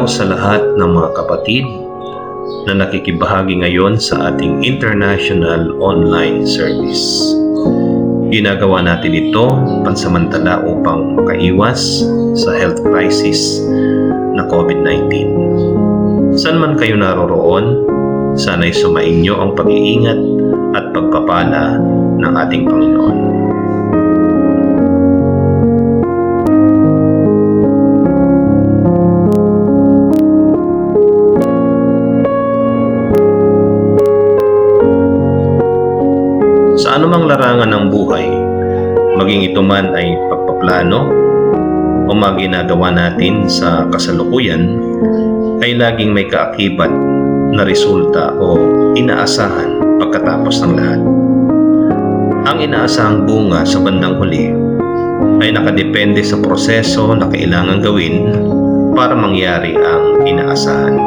araw sa lahat ng mga kapatid na nakikibahagi ngayon sa ating International Online Service. Ginagawa natin ito pansamantala upang makaiwas sa health crisis na COVID-19. Saan man kayo naroroon, sana'y sumainyo ang pag-iingat at pagpapala ng ating Panginoon. Sa anumang larangan ng buhay, maging ito man ay pagpaplano o mga ginagawa natin sa kasalukuyan, ay laging may kaakibat na resulta o inaasahan pagkatapos ng lahat. Ang inaasahang bunga sa bandang huli ay nakadepende sa proseso na kailangan gawin para mangyari ang inaasahan.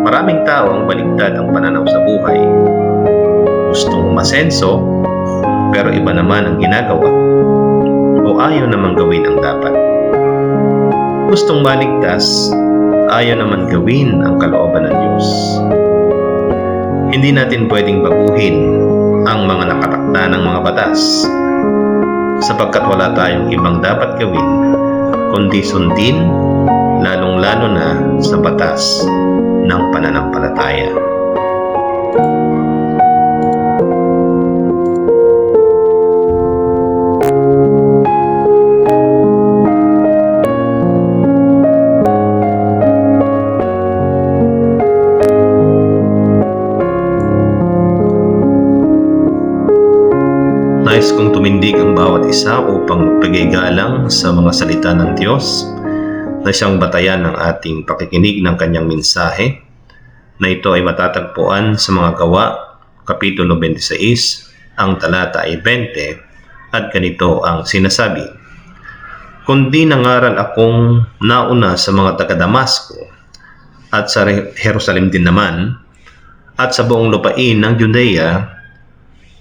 Maraming tao ang baligtad ang pananaw sa buhay. Gustong umasenso, pero iba naman ang ginagawa o ayaw namang gawin ang dapat. Gustong maligtas, ayaw naman gawin ang kalooban ng Diyos. Hindi natin pwedeng baguhin ang mga nakatakda ng mga batas sapagkat wala tayong ibang dapat gawin kundi sundin, lalong-lalo na sa batas ng pananampalataya. Nais kong tumindig ang bawat isa upang magpagay-galang sa mga salita ng Diyos na siyang batayan ng ating pakikinig ng kanyang mensahe, na ito ay matatagpuan sa mga Gawa, Kapitulo 26, ang talata ay 20, at ganito ang sinasabi: "Kundi nangaral akong nauna sa mga taga-Damasco at sa Jerusalem din naman, at sa buong lupain ng Judea,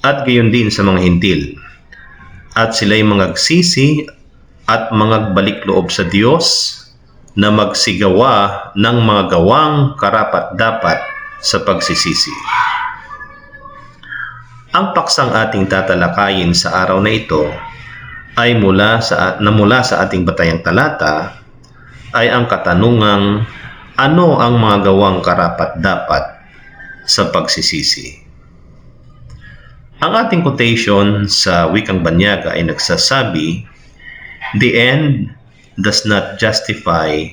at gayon din sa mga hintil, at sila'y mangagsisi at mangagbalik loob sa Diyos na magsigawa ng mga gawang karapat-dapat sa pagsisisi." Ang paksang ating tatalakayin sa araw na ito ay mula sa ating batayang talata ay ang katanungang, ano ang mga gawang karapat-dapat sa pagsisisi? Ang ating quotation sa Wikang Banyaga ay nagsasabi, "The end does not justify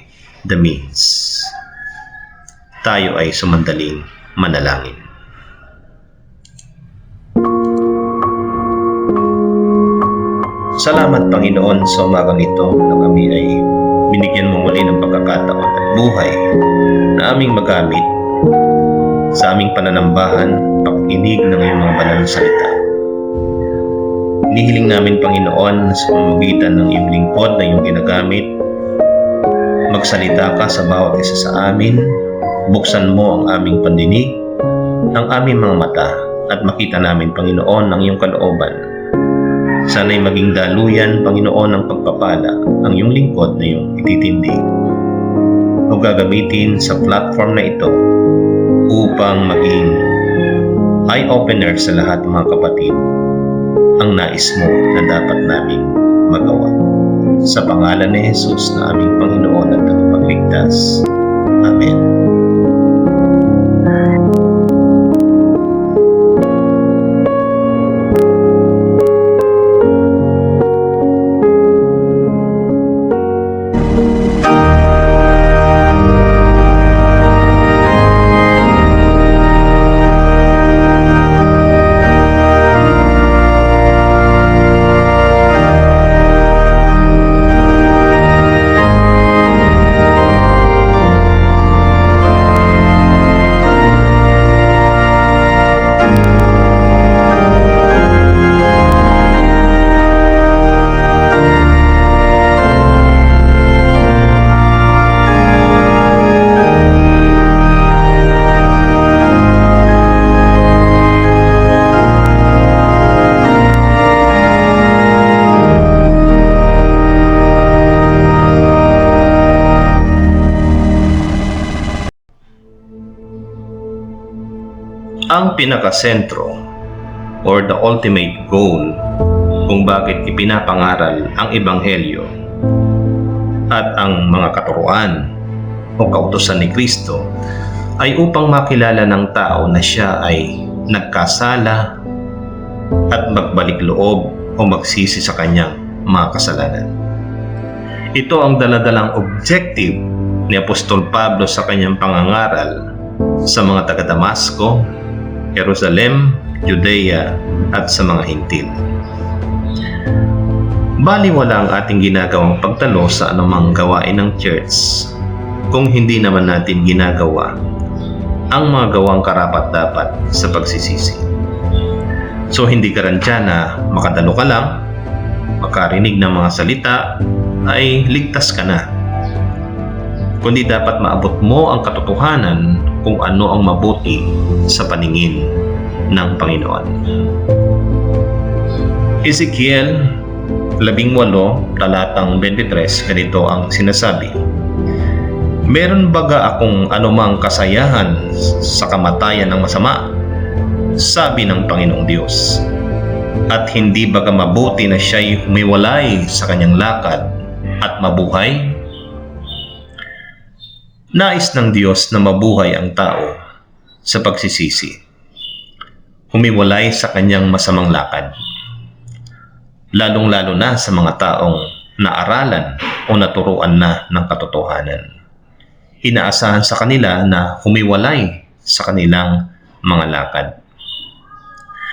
the means." Tayo ay sumandaling manalangin. Salamat, Panginoon, sa umagang ito na kami ay binigyan mo muli ng pagkakataon at buhay na aming magamit sa aming pananambahan, pakikinig ng iyong mga banal na salita. Inihiling namin, Panginoon, sa pamamagitan ng iyong lingkod na iyong ginagamit, magsalita ka sa bawat isa sa amin, buksan mo ang aming pandinig, ang aming mga mata, at makita namin, Panginoon, ang iyong kalooban. Sana'y maging daluyan, Panginoon, ng pagpapala ang iyong lingkod na iyong ititindig o gagamitin sa platform na ito upang maging eye-opener sa lahat ng mga kapatid ang nais mo na dapat naming magawa. Sa pangalan ni Jesus na aming Panginoon at Tagapagligtas. Amen. Ang pinakasentro or the ultimate goal kung bakit ipinapangaral ang Ebanghelyo at ang mga katuruan o kautusan ni Kristo ay upang makilala ng tao na siya ay nagkasala at magbalik loob o magsisi sa kanyang mga kasalanan. Ito ang daladalang objective ni Apostol Pablo sa kanyang pangangaral sa mga taga-Damasco, Jerusalem, Judea at sa mga Hintil. Baliwala ang ating ginagawang pagtalo sa anumang gawain ng church kung hindi naman natin ginagawa ang mga gawang karapat-dapat sa pagsisisi. So hindi garantiya na makadalo ka lang, makarinig ng mga salita, ay ligtas ka na. Kundi dapat maabot mo ang katotohanan kung ano ang mabuti sa paningin ng Panginoon. Ezekiel 18, talatang 23, ganito ang sinasabi. Meron baga akong anumang kasayahan sa kamatayan ng masama? Sabi ng Panginoong Diyos. At hindi baga mabuti na siya'y humiwalay sa kanyang lakad at mabuhay? Nais ng Diyos na mabuhay ang tao sa pagsisisi, humiwalay sa kanyang masamang lakad, lalong-lalo na sa mga taong naaralan o naturuan na ng katotohanan. Inaasahan sa kanila na humiwalay sa kanilang mga lakad.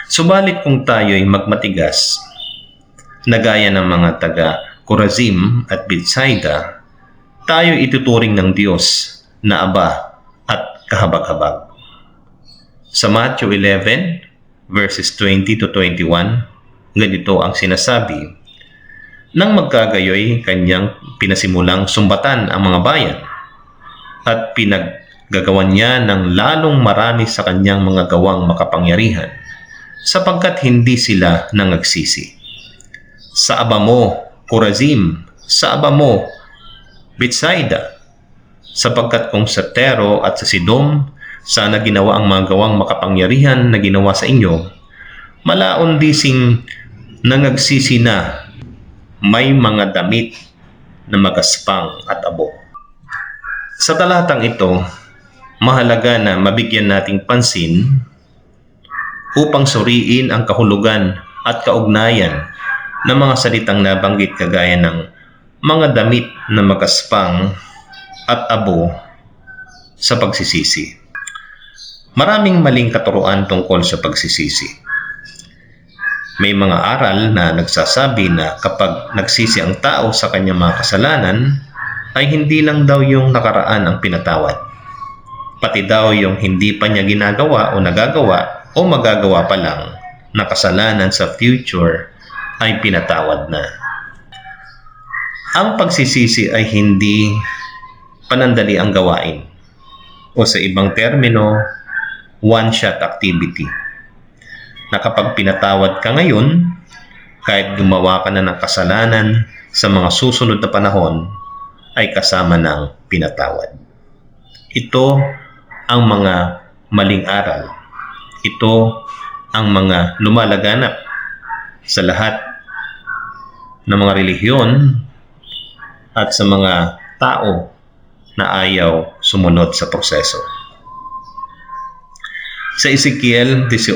Subalit kung tayo'y magmatigas, na gaya ng mga taga Chorazim at Bethsaida, tayo ituturing ng Diyos na aba at kahabag-habag. Sa Matthew 11, verses 20 to 21, ganito ang sinasabi. Nang magkagayoy, kanyang pinasimulang sumbatan ang mga bayan at pinaggagawan niya ng lalong marami sa kanyang mga gawang makapangyarihan sapagkat hindi sila nangagsisi. Sa aba mo, Chorazim, sa aba mo, Bethsaida, sapagkat kung sa Tero at sa Sidom sana ginawa ang mga gawang makapangyarihan na ginawa sa inyo, malaon dising nangagsisi na may mga damit na magaspang at abo. Sa talatang ito, mahalaga na mabigyan nating pansin upang suriin ang kahulugan at kaugnayan ng mga salitang nabanggit kagaya ng mga damit na magaspang at abo sa pagsisisi. Maraming maling katuruan tungkol sa pagsisisi. May mga aral na nagsasabi na kapag nagsisi ang tao sa kanyang mga kasalanan, ay hindi lang daw yung nakaraan ang pinatawad. Pati daw yung hindi pa niya ginagawa o nagagawa o magagawa pa lang na kasalanan sa future ay pinatawad na. Ang pagsisisi ay hindi panandali ang gawain o sa ibang termino, one-shot activity. Na kapag pinatawad ka ngayon, kahit gumawa ka na ng kasalanan sa mga susunod na panahon, ay kasama ng pinatawad. Ito ang mga maling aral. Ito ang mga lumalaganap sa lahat ng mga relihiyon at sa mga tao na ayaw sumunod sa proseso. Sa Ezekiel 18,